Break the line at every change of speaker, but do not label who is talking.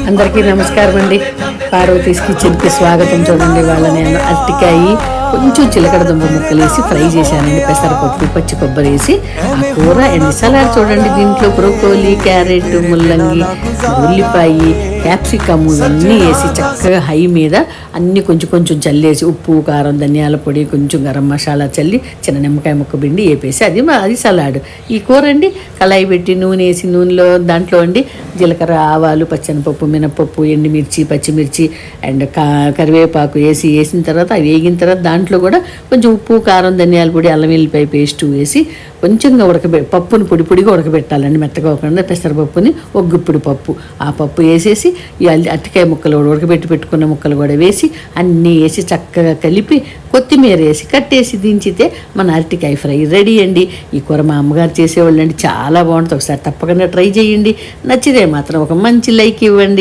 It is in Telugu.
అందరికీ నమస్కారం అండి. పార్వతీస్ కిచెన్కి స్వాగతం. చూడండి, వాళ్ళ నేను అరటికాయ కొంచెం చిలకడ దుంప ముక్కలు వేసి ఫ్రై చేశానండి. పెసరపప్పు, పచ్చి కొబ్బరి వేసి ఆ కూర అండ్ సలాడ్ చూడండి. దీంట్లో బ్రోకోలీ, క్యారెట్, ముల్లంగి, ఉల్లిపాయ, క్యాప్సికమ్ ఇవన్నీ వేసి చక్కగా హై మీద అన్నీ కొంచెం కొంచెం చల్లేసి ఉప్పు, కారం, ధనియాల పొడి, కొంచెం గరం మసాలా చల్లి చిన్న నిమ్మకాయ ముక్క పిండి వేపేసి అది సలాడ్. ఈ కూర అండి కళాయి పెట్టి నూనె వేసి నూనెలో దాంట్లో అండి జీలకర్ర, ఆవాలు, పచ్చనిపప్పు, మినపప్పు, ఎండుమిర్చి, పచ్చిమిర్చి అండ్ కరివేపాకు వేసిన తర్వాత అవి వేగిన తర్వాత దాంట్లో కూడా కొంచెం ఉప్పు, కారం, ధనియాల పొడి, అల్లం వెల్లిపాయ పేస్టు వేసి కొంచెంగా పప్పుని పొడిగా ఉడకబెట్టాలండి. మెత్తగా కాకుండా పెసరపప్పుని ఒక గుప్పుడు పప్పు, ఆ పప్పు వేసేసి ఈ అరటికాయ ముక్కలు పెట్టుకున్న ముక్కలు కూడా వేసి అన్నీ వేసి చక్కగా కలిపి కొత్తిమీర వేసి కట్టేసి దించితే మన అరటికాయ ఫ్రై రెడీ అండి. ఈ కూర మా అమ్మగారు చేసేవాళ్ళు అండి, చాలా బాగుంటుంది. ఒకసారి తప్పకుండా ట్రై చేయండి. నచ్చితే మాత్రం ఒక మంచి లైక్ ఇవ్వండి.